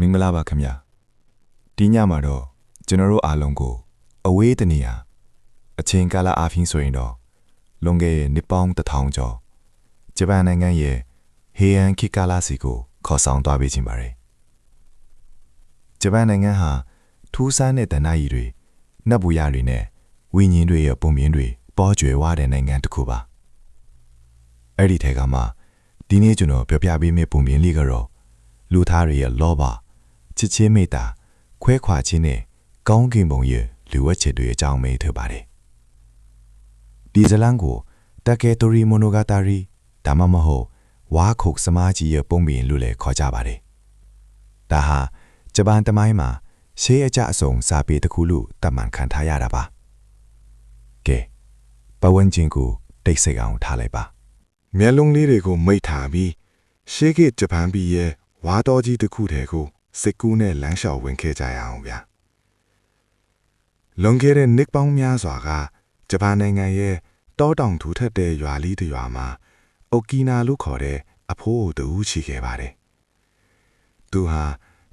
မင်္ဂလာပါခင်ဗျာဒီညမှာတော့ကျွန်တော်တို့အားလုံးကိုအဝေးတနေရာအချိန်ကာလအားဖြင့်ဆိုရင်တော့လွန်ခဲ့တဲ့နှစ်ပေါင်း1000ကျော်ဂျပန်နိုင်ငံရဲ့ဟေယန်ခေတ်ကာလစီကိုခေါ်ဆောင်သွားပေးခြင်းပါတယ်ဂျပန်နိုင်ငံဟာထူးဆန်းတဲ့တဏှာကြီးတွေနတ်ဘူရတွေနဲ့ဝိညာဉ်တွေရဲ့ပုံမြင်တွေပေါ်ကျွယ်ဝတဲ့နိုင်ငံတစ်ခုပါအဲ့ဒီထဲကမှဒီနေ့ကျွန်တော်ပြောပြပေးမယ့်ပုံမြင်လေးကတော့လူသားတွေရဲ့လောဘချစ်ချင်းမေတ္တာခွဲခွာခြင်းနဲ့ကောင်းကင်ဘုံရဲ့လူဝတ်ချက်တွေအကြောင်းပဲထပ်ပါတယ်ဒီဇလန်ကိုတကယ်တိုရီမိုနိုဂါတာရီဒါမှမဟုတ်ဝါခုတ်စမားကြီးရဲ့ပုံမြင်လို့လည်းခေါ်ကြပါတယ်ဒါဟာဂျပန်တမိုင်းမှာရှေးအကြအစုံစာပေတစ်ခုလို့တတ်မှန်ခံထားရတာပါကဲပဝန်းကျင်ကိုတိတ်ဆိတ်အောင်ထားလိုက်ပါမျက်လုံးလေးတွေကိုမိတ်ထားပြီးရှေးခေတ်ဂျပန်ပြည်ရဲ့ဝါတော်ကြီးတစ်ခုတည်းကိုစစ်ကူးနဲ့လမ်းလျှောက်ဝင်ခဲ့ကြရအောင်ဗျာလွန်ခဲ့တဲ့နှစ်ပေါင်းများစွာကဂျပန်နိုင်ငံရဲ့တောတောင်ထူထပ်တဲ့ရွာလေးတစ်ရွာမှာအိုကီနာလို့ခေါ်တဲ့အဖိုးအိုတူရှိခဲ့ပါတယ်သူဟာ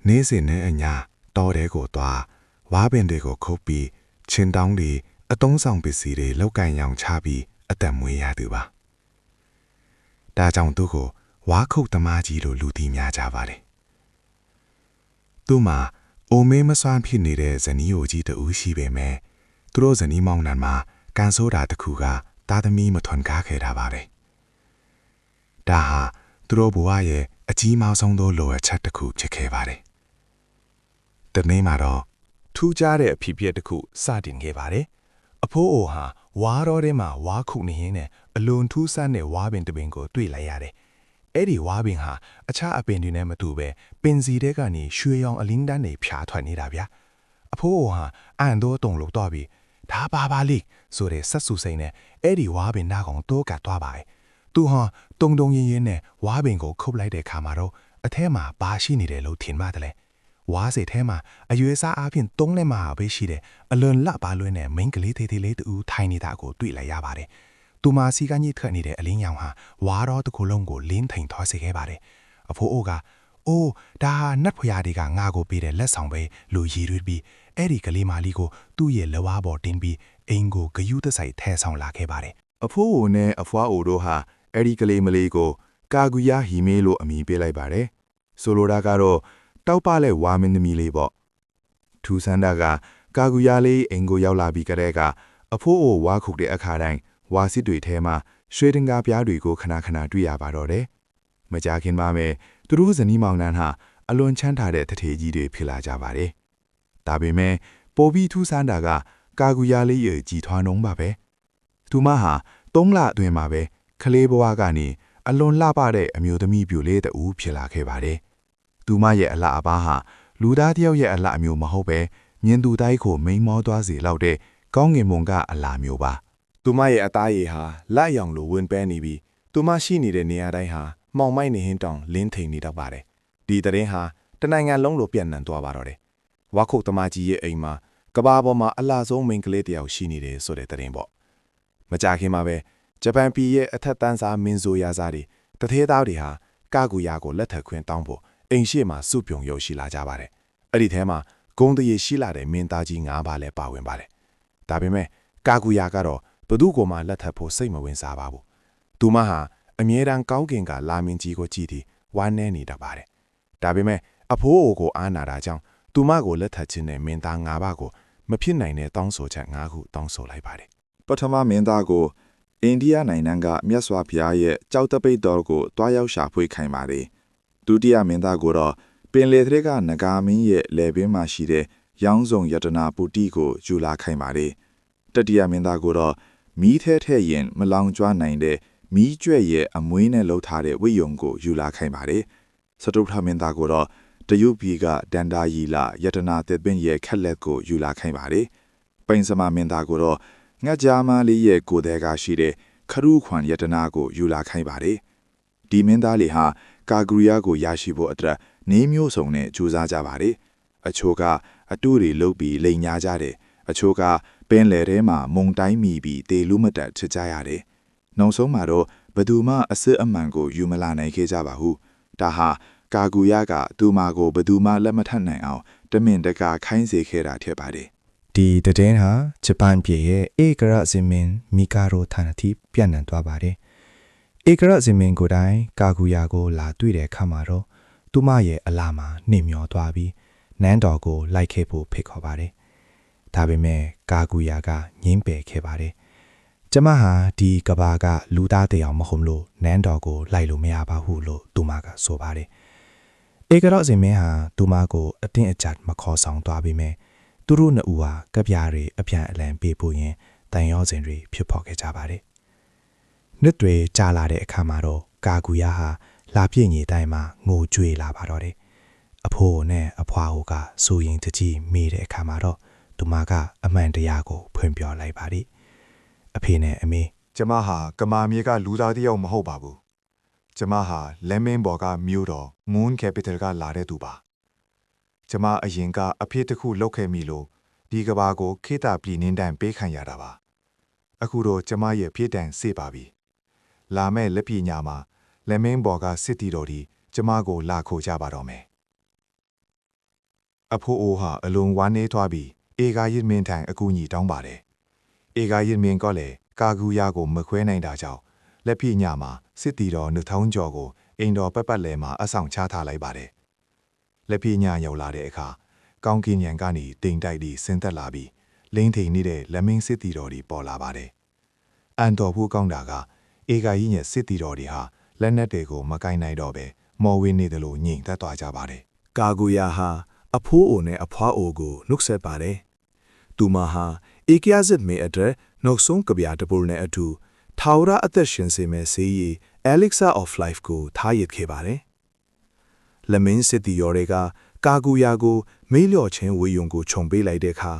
နေ့စဉ်နဲ့အညာတောထဲကိုသွားဝါပင်တွေကိုခုတ်ပြီးချင်းတောင်းတွေအတုံးဆောင်ပစ္စည်းတွေလောက်ကင်ရောင်ချပြီးအသက်မွေးရသူပါဒါကြောင့်သူ့ကိုဝါခုတ်သမားကြီးလို့လူသိများကြပါတယ်သူမှာအိုမေးမစွမ်းဖြစ်နေတဲ့ဇနီးအိုကြီးတူရှိပေမဲ့သူတို့ဇနီးမောင်နှံမှာကန်ဆိုးတာတစ်ခုကသားသမီးမထွန်ကားခဲ့တာပါပဲဒါဟာသူတို့ဘဝရဲ့အကြီးမားဆုံးသောလိုအပ်ချက်တစ်ခုဖြစ်ခဲ့ပါတယ်တနေ့မှာတော့ထူးခြားတဲ့အဖြစ်အပျက်တစ်ခုစတင်ခဲ့ပါတယ်အဖိုးအိုဟာဝါတော်ထဲမှာဝါခုနေရင်းနဲ့အလွန်ထူးဆန်းတဲ့ဝါပင်တစ်ပင်ကိုတွေ့လိုက်ရတယ်အဲ့ဒီဝါပင်ဟာအခြားအပင်တွေနဲ့မတူပဲပင်စီတဲကနေရွှေရောင်အလင်းတန်းတွေဖြာထွက်နေတာဗျာအဖိုးအိုဟာအန်တော့တုံလို့တော့ပြီးဒါပါလိဆိုတဲ့ဆက်ဆူစိမ့်နဲ့အဲ့ဒီဝါပင်နာကောင်တော့ကတ်သွားပါရဲ့သူဟာတုံရင်ရင်နဲ့ဝါပင်ကိုခုတ်လိုက်တဲ့ခါမှာတော့အထဲမှာဘာရှိနေတယ်လို့ထင်မှတယ်လေဝါစိတ်ထဲမှာအရွယ်စားအပြင်3လက်မှာပဲရှိတယ်အလွန်လှပါလွန်းတဲ့မိန်းကလေးသေးသေးလေးတူထိုင်နေတာကိုတွေ့လိုက်ရပါတယ်သူမစီကညစ်ထွက်နေတဲ့အလင်းရောင်ဟာဝါတော့တစ်ခုလုံးကိုလင်းထိန်သွားစေခဲ့ပါတယ်အဖိုးအိုကအိုးဒါဟာနတ်ဖွာတွေကငါ့ကိုပေးတဲ့လက်ဆောင်ပဲလို့ရည်ရွယ်ပြီးအဲ့ဒီကလေးမလေးကိုသူ့ရဲ့လက်ဝါးပေါ်တင်ပြီးအိမ်ကိုဂယုတစိုက်ထဲဆောင်လာခဲ့ပါတယ်အဖိုးအိုနဲ့အဖွားအိုတို့ဟာအဲ့ဒီကလေးမလေးကိုကာဂူယာဟီမေလို့အမည်ပေးလိုက်ပါတယ်ဆိုလိုတာကတော့တောက်ပလက်ဝါမင်းသမီးလေးပေါ့ထူဆန္ဒကကာဂူယာလေးအိမ်ကိုရောက်လာပြီးကြတဲ့ကအဖိုးအိုဝါခုတ်တဲ့အခါတိုင်းဝါစစ်တွေထဲမှာရွှေတင်ကားပြားတွေကိုခဏတွေ့ရပါတော့တယ်မကြခင်ပါမယ်သူတို့ဇနီးမောင်နှံဟာအလွန်ချမ်းသာတဲ့တထေကြီးတွေဖြစ်လာကြပါတယ်ဒါပေမဲ့ပိုပြီးထူးဆန်းတာကကာဂူယာလေးရဲ့ကြီးထွားနှုံးပါပဲသူမဟာ3လအတွင်းမှာပဲကလေးဘဝကနေအလွန်လှပတဲ့အမျိုးသမီးပြိုလေးတူဖြစ်လာခဲ့ပါတယ်သူမရဲ့အလှအပားဟာလူသားတယောက်ရဲ့အလှအမျိုးမဟုတ်ပဲမြင်သူတိုင်းကိုမိန်မောသွားစေလောက်တဲ့ကောင်းငင်မုံကအလှမျိုးပါသူမရဲ့အသားရည်ဟာလက်ရောင်လိုဝင်ပဲနေပြီးသူမရှိနေတဲ့နေရာတိုင်းဟာမှောင်မိုက်နေဟင်းတောင်လင်းထိန်နေတော့ပါတယ်ဒီသတင်းဟာတနိုင်ငံလုံးလိုပြန့်နှံ့သွားပါတော့တယ်ဝါခုတ်သမားကြီးရဲ့အိမ်မှာကဘာပေါ်မှာအလှဆုံးမိန်းကလေးတယောက်ရှိနေတယ်ဆိုတဲ့သတင်းပေါ့မကြခင်မှာပဲဂျပန်ပြည်ရဲ့အထက်တန်းစားမင်းဆိုရာစားတွေတထေးသားတွေဟာကာဂူယာကိုလက်ထပ်ခွင့်တောင်းဖို့အိမ်ရှိမှာစုပြုံရောက်ရှိလာကြပါတယ်အဲ့ဒီထဲမှာဂုံတရေရှိလာတဲ့မင်းသားကြီး9ပါးလည်းပါဝင်ပါတယ်ဒါပေမဲ့ကာဂူယာကတော့ဘသူ့ကိုမှလက်ထပ်ဖို့စိတ်မဝင်စားပါဘူးသူမဟာအမြဲတမ်းကောင်းကင်ကလာမင်းကြီးကိုကြည့်ပြီးဝမ်းနည်းနေတတ်ပါတယ်ဒါပေမဲ့အဖိုးအိုကိုအားနာတာကြောင့်သူမကိုလက်ထပ်ခြင်းနဲ့မင်းသား9ပါးကိုမဖြစ်နိုင်တဲ့တောင်းဆိုချက်9ခုတောင်းဆိုလိုက်ပါတယ်ပထမမင်းသားကိုအိန္ဒိယနိုင်ငံကမြတ်စွာဘုရားရဲ့ကြောက်တပိတ်တော်ကိုတွားရောက်ရှာဖွေခိုင်းပါတယ်ဒုတိယမင်းသားကိုတော့ပင်လေထဲကနဂါမင်းရဲ့လယ်ပင်မှာရှိတဲ့ရောင်းစုံယတနာပူတိကိုယူလာခိုင်းပါတယ်တတိယမင်းသားကိုတော့မီးထဲရင်မလောင်ကျွမ်းနိုင်တဲ့မီးကျွဲ့ရဲ့အမွေးနဲ့လှုပ်ထားတဲ့ဝိယုံကိုယူလာခိုင်းပါတယ်စတုထမင်းသားကိုတော့တရုတ်ပြည်ကဒန္တာယီလာယတနာတစ်ပင်ရဲ့ခက်လက်ကိုယူလာခိုင်းပါတယ်ပိန်စမမင်းသားကိုတော့ငှက်ကြားမလေးရဲ့ကိုယ်တဲကရှိတဲ့ခရုခွန်ယတနာကိုယူလာခိုင်းပါတယ်ဒီမင်းသားလေးဟာကာဂူယာကိုရရှိဖို့အတွက်နေမျိုးစုံနဲ့ကြိုးစားကြပါတယ်အချို့ကအတူတွေလုတ်ပြီးလိန်ညာကြတယ်အချို့ကပင်လယ်ထဲမှာမုန်တိုင်းမိပြီးတေလူမတက်ချကြရတယ်နောက်ဆုံးမှာတော့ဘသူမှအစစ်အမှန်ကိုယူမလာနိုင်ခဲ့ကြပါဘူးဒါဟာ ကာဂူယာကသူမကိုဘယ်သူမှလက်မထပ်နိုင်အောင်တမင်တကာခိုင်းစေခဲ့တာဖြစ်ပါတယ် ဒီတည်င်းဟာဂျပန်ပြည်ရဲ့ဧကရဇင်မင်မီကာရိုဌာနတိပြန့်နှံ့သွားပါတယ်ဧကရဇင်မင်ကိုယ်တိုင်ကာဂူယာကိုလာတွေ့တဲ့အခါမှာတော့သူမရဲ့အလာမှာနှိမ်မျောသွားပြီးနန်းတော်ကိုလိုက်ခဲ့ဖို့ဖိတ်ခေါ်ပါတယ်ဒါပေမဲ့ကာဂူယာကငြင်းပယ်ခဲ့ပါတယ်ကျမဟာဒီကဘာကလူသားတရားမဟုတ်လို့နန်းတော်ကိုလိုက်လို့မရပါဘူးလို့သူမကဆိုပါတယ်ဧကရဇင်မင်ဟာသူမကိုအတင်းအကျပ်မခေါ်ဆောင်သွားပြီးမြဲသူတို့နှစ်ဦးဟာကပြားတွေအပြန်အလှန်ပေးဖို့ရင်တန်ရောစဉ်တွေဖြစ်ပေါ်ခဲ့ကြပါတယ်နှစ်တွေကြာလာတဲ့အခါမှာတော့ကာဂူယာဟာလာပြည့်ညည်တိုင်းမှာငိုကြွေလာပါတော့တယ်အဖိုးနဲ့အဖွားဟိုကစိုးရင်တကြီးမိတဲ့အခါမှာတော့သူမကအမှန်တရားကိုဖွင့်ပြောလိုက်ပါသည်အဖေနဲ့အမေ ကျမဟာကမာမြေကလူသားတယောက်မဟုတ်ပါဘူးကျမဟာလက်မင်းဘော်ကမြို့တော် Moon Capital ကလာတဲ့သူပါကျမအရင်ကအဖေတစ်ခုလောက်ခဲ့မိလို့ဒီကဘာကိုခေတ္တပြည်နှင်းတန်ပေးခံရတာပါအခုတော့ကျမရဲ့ဖြစ်တန်စေပါပြီလာမဲ့လက်ပညာမှာလက်မင်းဘော်ကစစ်တီတော်ဒီကျမကိုလာခိုကြပါတော့မယ်အဖိုးအိုဟာအလုံးဝမ်းနေသွားပြီးအေဂါရစ်မင်းထံအကူအညီတောင်းပါတယ်အေဂါရစ်မင်းကလည်းကာဂူယာကိုမခွဲနိုင်တာကြောင့်လက်ပညာမှာစစ်တီတော်2000ကျော်ကိုအိမ်တော်ပတ်ပတ်လည်မှာအဆောင်ချထားလိုက်ပါတယ်လက်ပညာရောက်လာတဲ့အခါကောင်းကင်ညံကနေတိမ်တိုက်ပြီးဆင်းသက်လာပြီးလိမ့်ထိန်နေတဲ့လက်မင်းစစ်တီတော်တွေပေါ်လာပါတယ်အန်တော်ဖို့ကောင်းတာကအေဂါကြီးရဲ့စစ်တီတော်တွေဟာလက်နက်တွေကိုမကင်နိုင်တော့ပဲမော်ဝင်းနေတယ်လို့ညင်သက်သွားကြပါတယ် ကာဂူယာဟာအဖိုးအိုနဲ့အဖွားအိုကိုနှုတ်ဆက်ပါတယ်။သူမဟာဧကရဇစ်မေအတွက်နောက်ဆုံးကဗျာတပုတ်နဲ့အတူထာဝရအသက်ရှင်စေမယ့်ဆေးရည် Elixir of Life ကိုထားရစ်ခဲ့ပါတယ်။လက်မင်းစစ်တီရော်တွေကကာဂူယာကိုမေးလျော့ခြင်းဝေယုံကိုခြုံပေးလိုက်တဲ့အခါ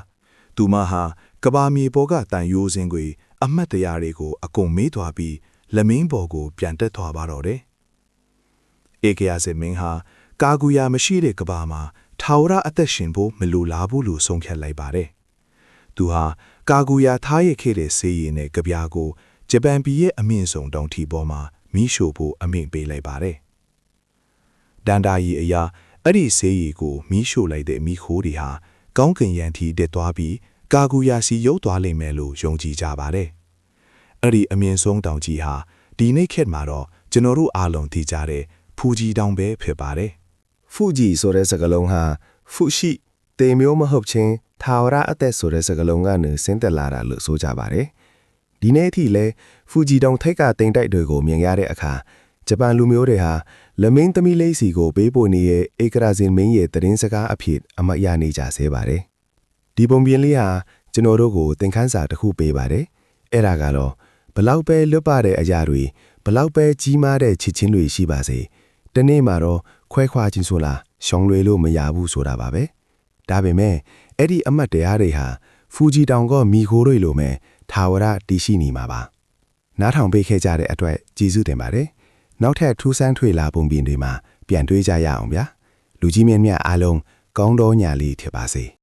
သူမဟာကဘာမြေပေါ်ကတန်ရိုးစင်းတွေအမတ်တရားတွေကိုအကုန်မေးသွားပြီးလက်မင်းပေါ်ကိုပြန်တက်သွားပါတော့တယ်။ဧကရဇစ်မင်းဟာကာဂူယာမရှိတဲ့ကဘာမှာထာဝရအသက်ရှင်ဖို့မလိုလားဘူးလို့ဆုံးဖြတ်လိုက်ပါတယ်။သူဟာကာဂူယာထားရခဲ့တဲ့ဆေးရည်နဲ့ကြပြားကိုဂျပန်ပြည်ရဲ့အမြင့်ဆုံးတောင်ထီပေါ်မှာမီးရှို့ဖို့အမိန့်ပေးလိုက်ပါတယ်။ဒန်ဒါရီအရာအဲ့ဒီဆေးရည်ကိုမီးရှို့လိုက်တဲ့မိခိုးတွေဟာကောင်းကင်ယံထီတက်သွားပြီးကာဂူယာစီရုပ်သွားလိမ့်မယ်လို့ယုံကြည်ကြပါတယ်။အဲ့ဒီအမြင့်ဆုံးတောင်ကြီးဟာဒီနေ့ခေတ်မှာတော့ကျွန်တော်တို့အားလုံးသိကြတဲ့ဖူဂျီတောင်ပဲဖြစ်ပါတယ်။ ဖူဂျီဆိုတဲ့စကားလုံးဟာဖူရှိတေမျိုးမဟုတ်ချင်းထာဝရအသက်ဆိုတဲ့စကားလုံးကနေဆင်းသက်လာတာလို့ဆိုကြပါတယ်။ဒီနေ့အထိလဲဖူဂျီတောင်ထိပ်ကတိမ်တိုက်တွေကိုမြင်ရတဲ့အခါဂျပန်လူမျိုးတွေဟာလမင်းသမီးလေးစီကိုပေးပို့နေတဲ့ဧကရာဇင်မင်းရဲ့တရင်စကားအဖြစ်အမတ်ရနေကြဆဲပါတယ်။ဒီပုံပြင်လေးဟာကျွန်တော်တို့ကိုသင်ခန်းစာတစ်ခုပေးပါတယ်။အဲ့ဒါကတော့ဘလောက်ပဲလွတ်ပါတဲ့အရာတွေဘလောက်ပဲကြီးမားတဲ့ချစ်ချင်းတွေရှိပါစေတနေ့မှာတော့ခွဲခွာခြင်းဆိုလားရှောင်လွယ်လို့မရဘူးဆိုတာပါပဲဒါပေမဲ့အဲ့ဒီအမတ်တရားတွေဟာဖူဂျီတောင်ကမီခိုးတွေလိုမဲ့ထာဝရတည်ရှိနေမှာပါနားထောင်ပေးခဲ့ကြတဲ့အတွက်ကျေးဇူးတင်ပါတယ်နောက်ထပ်ထူးဆန်းထွေလာပုံပြင်တွေမှာပြန်တွေ့ကြရအောင်ဗျာလူကြီးမြတ်မြတ်အားလုံးကောင်းတော်ညာလေးဖြစ်ပါစေ